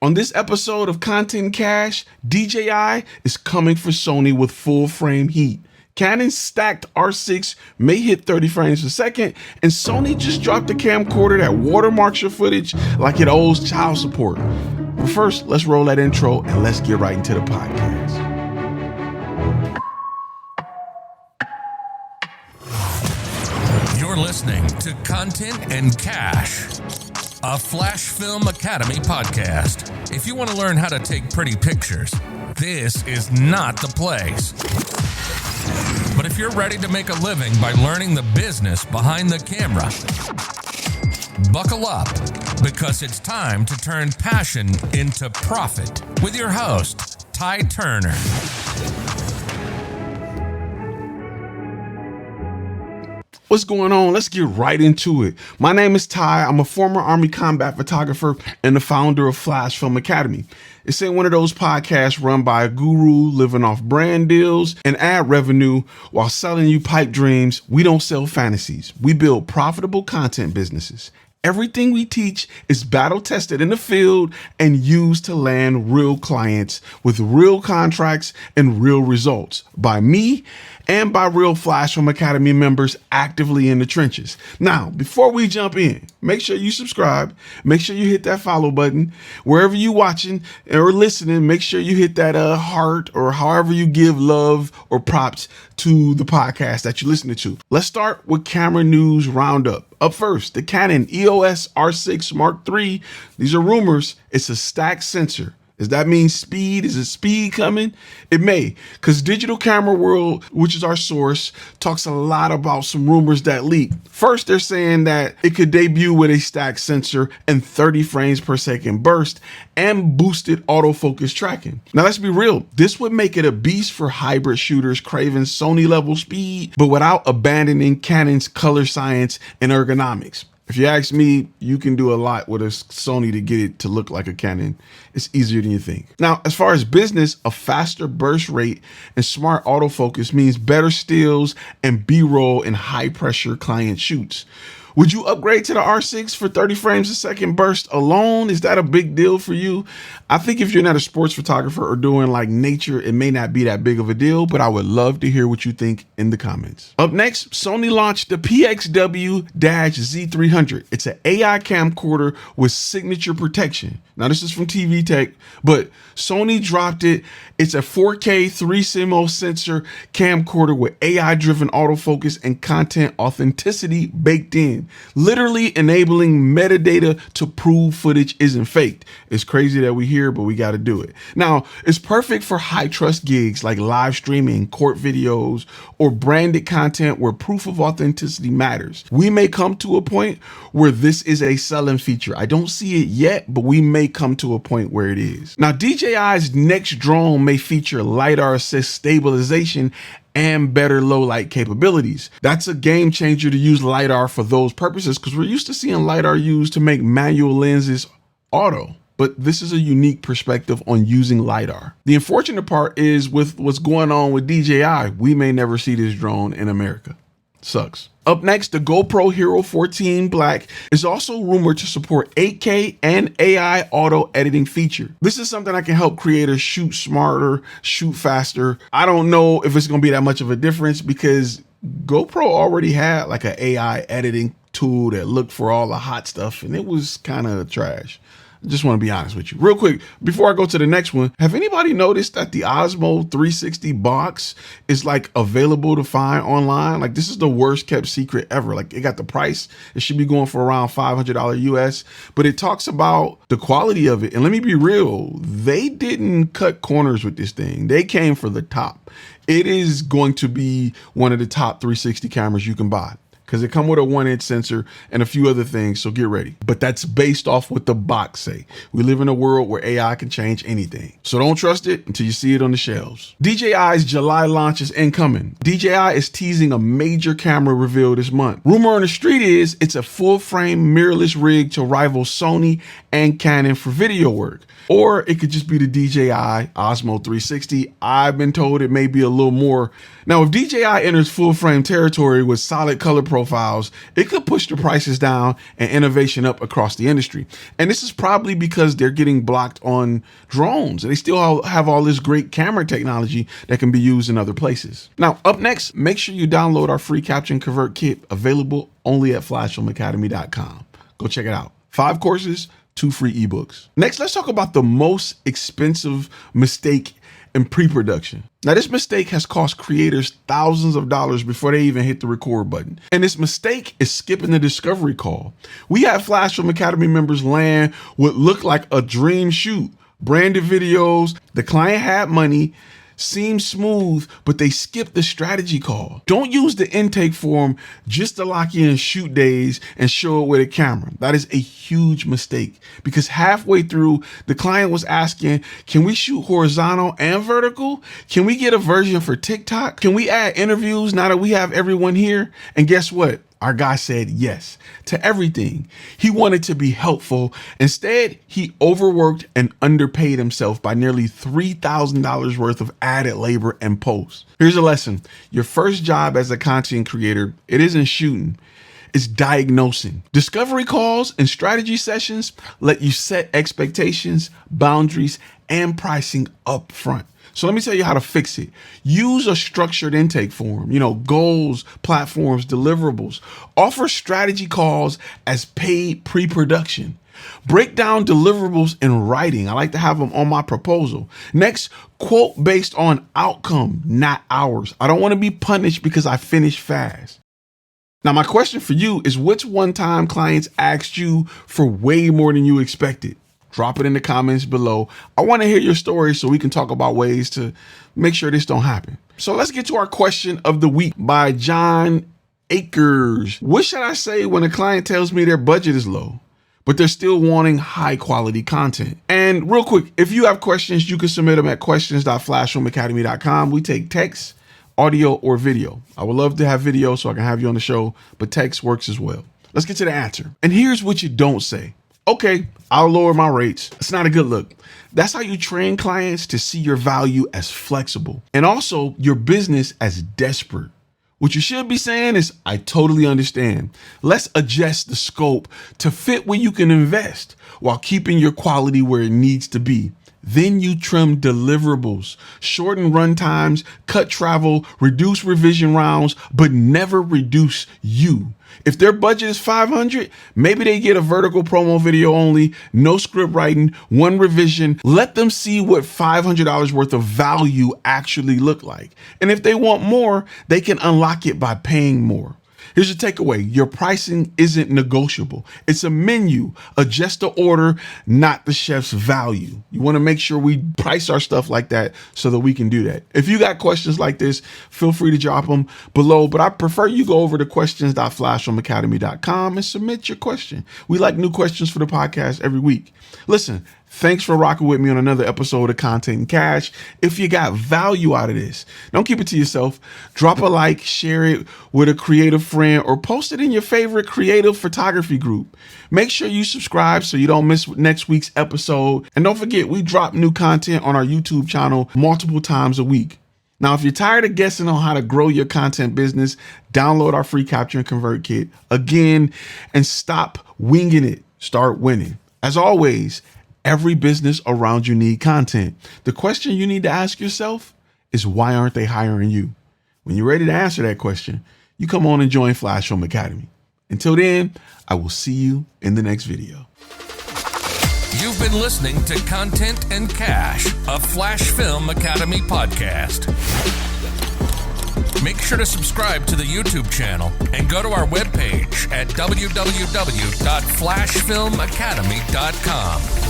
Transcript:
On this episode of Content Cash, DJI is coming for Sony with full frame heat. Canon's stacked R6 may hit 30 frames per second, and Sony just dropped a camcorder that watermarks your footage like it owes child support. But first, let's roll that intro and let's get right into the podcast. You're listening to Content and Cash, a FlashFilm Academy podcast. If you want to learn how to take pretty pictures, this is not the place. But if you're ready to make a living by learning the business behind the camera, buckle up, because it's time to turn passion into profit with your host, Ty Turner. What's going on? Let's get right into it. My name is Ty. I'm a former Army combat photographer and the founder of FlashFilm Academy. It's in one of those podcasts run by a guru living off brand deals and ad revenue while selling you pipe dreams. We don't sell fantasies. We build profitable content businesses. Everything we teach is battle tested in the field and used to land real clients with real contracts and real results by me and by real FlashFilm Academy members actively in the trenches. Now, before we jump in, make sure you subscribe. Make sure you hit that follow button. Wherever you're watching or listening, make sure you hit that heart or however you give love or props to the podcast that you're listening to. Let's start with camera news roundup. Up first, the Canon EOS R6 Mark III. These are rumors. It's a stacked sensor. Does that mean speed? Is it speed coming? It may, because Digital Camera World, which is our source, talks a lot about some rumors that leak. First, they're saying that it could debut with a stacked sensor and 30 frames per second burst and boosted autofocus tracking. Now, let's be real. This would make it a beast for hybrid shooters craving Sony level speed, but without abandoning Canon's color science and ergonomics. If you ask me, you can do a lot with a Sony to get it to look like a Canon. It's easier than you think. Now, as far as business, a faster burst rate and smart autofocus means better stills and B-roll in high-pressure client shoots. Would you upgrade to the R6 for 30 frames a second burst alone? Is that a big deal for you? I think if you're not a sports photographer or doing like nature, it may not be that big of a deal, but I would love to hear what you think in the comments. Up next, Sony launched the PXW-Z300. It's an AI camcorder with signature protection. Now, this is from TV Tech, but Sony dropped it. It's a 4K 3CMOS sensor camcorder with AI-driven autofocus and content authenticity baked in, literally enabling metadata to prove footage isn't faked. It's crazy that we hear, but we got to do it. Now, it's perfect for high-trust gigs like live streaming, court videos, or branded content where proof of authenticity matters. We may come to a point where this is a selling feature. I don't see it yet, but we may come to a point where it is. Now, DJI's next drone may feature LiDAR assist stabilization and better low light capabilities. That's a game changer to use LiDAR for those purposes, because we're used to seeing LiDAR used to make manual lenses auto. But this is a unique perspective on using LiDAR. The unfortunate part is with what's going on with DJI, we may never see this drone in America. Sucks. Up next, the GoPro Hero 14 Black is also rumored to support 8K and AI auto editing feature. This is something that can help creators shoot smarter, shoot faster. I don't know if it's going to be that much of a difference because GoPro already had like an AI editing tool that looked for all the hot stuff and it was kind of trash. I just want to be honest with you. Real quick, before I go to the next one, have anybody noticed that the Osmo 360 box is like available to find online? Like, this is the worst kept secret ever. Like, it got the price. It should be going for around $500 US, but it talks about the quality of it. And let me be real, they didn't cut corners with this thing. They came for the top. It is going to be one of the top 360 cameras you can buy, because it come with a 1-inch sensor and a few other things, so get ready. But that's based off what the box say. We live in a world where AI can change anything. So don't trust it until you see it on the shelves. DJI's July launch is incoming. DJI is teasing a major camera reveal this month. Rumor on the street is it's a full-frame mirrorless rig to rival Sony and Canon for video work. Or it could just be the DJI Osmo 360. I've been told it may be a little more. Now, if DJI enters full-frame territory with solid color profiles, it could push the prices down and innovation up across the industry. And this is probably because they're getting blocked on drones. They still have all this great camera technology that can be used in other places. Now, up next, make sure you download our free Capture and Convert kit, available only at FlashFilmAcademy.com. Go check it out. 5 courses, 2 free ebooks. Next, let's talk about the most expensive mistake in pre-production. Now, this mistake has cost creators thousands of dollars before they even hit the record button. And this mistake is skipping the discovery call. We had FlashFilm Academy members land what looked like a dream shoot, branded videos, the client had money, seemed smooth, but they skipped the strategy call. Don't use the intake form just to lock in shoot days and show it with a camera. That is a huge mistake, because halfway through, the client was asking, can we shoot horizontal and vertical? Can we get a version for TikTok? Can we add interviews now that we have everyone here? And guess what? Our guy said yes to everything. He wanted to be helpful. Instead, he overworked and underpaid himself by nearly $3,000 worth of added labor and post. Here's a lesson. Your first job as a content creator, it isn't shooting, it's diagnosing. Discovery calls and strategy sessions let you set expectations, boundaries, and pricing up front. So let me tell you how to fix it. Use a structured intake form, goals, platforms, deliverables. Offer strategy calls as paid pre-production. Break down deliverables in writing. I like to have them on my proposal. Next, quote based on outcome, not hours. I don't want to be punished because I finished fast. Now, my question for you is, which one-time clients asked you for way more than you expected? Drop it in the comments below. I want to hear your story so we can talk about ways to make sure this don't happen. So let's get to our question of the week by John Akers. What should I say when a client tells me their budget is low, but they're still wanting high quality content? And real quick, if you have questions, you can submit them at questions.flashfilmacademy.com. We take text, audio, or video. I would love to have video so I can have you on the show, but text works as well. Let's get to the answer. And here's what you don't say. Okay, I'll lower my rates. It's not a good look. That's how you train clients to see your value as flexible and also your business as desperate. What you should be saying is, I totally understand. Let's adjust the scope to fit where you can invest while keeping your quality where it needs to be. Then you trim deliverables, shorten run times, cut travel, reduce revision rounds, but never reduce you. If their budget is $500, maybe they get a vertical promo video only, no script writing, 1 revision. Let them see what $500 worth of value actually look like. And if they want more, they can unlock it by paying more. Here's your takeaway. Your pricing isn't negotiable. It's a menu. Adjust the order, not the chef's value. You want to make sure we price our stuff like that so that we can do that. If you got questions like this, feel free to drop them below, but I prefer you go over to questions.flashfilmacademy.com and submit your question. We like new questions for the podcast every week. Listen, thanks for rocking with me on another episode of Content and Cash. If you got value out of this, don't keep it to yourself. Drop a like, share it with a creative friend, or post it in your favorite creative photography group. Make sure you subscribe so you don't miss next week's episode. And don't forget, we drop new content on our YouTube channel multiple times a week. Now, if you're tired of guessing on how to grow your content business, download our free Capture and Convert kit again and stop winging it. Start winning. As always, every business around you need content. The question you need to ask yourself is, why aren't they hiring you? When you're ready to answer that question, you come on and join FlashFilm Academy. Until then, I will see you in the next video. You've been listening to Content and Cash, a FlashFilm Academy podcast. Make sure to subscribe to the YouTube channel and go to our webpage at www.flashfilmacademy.com.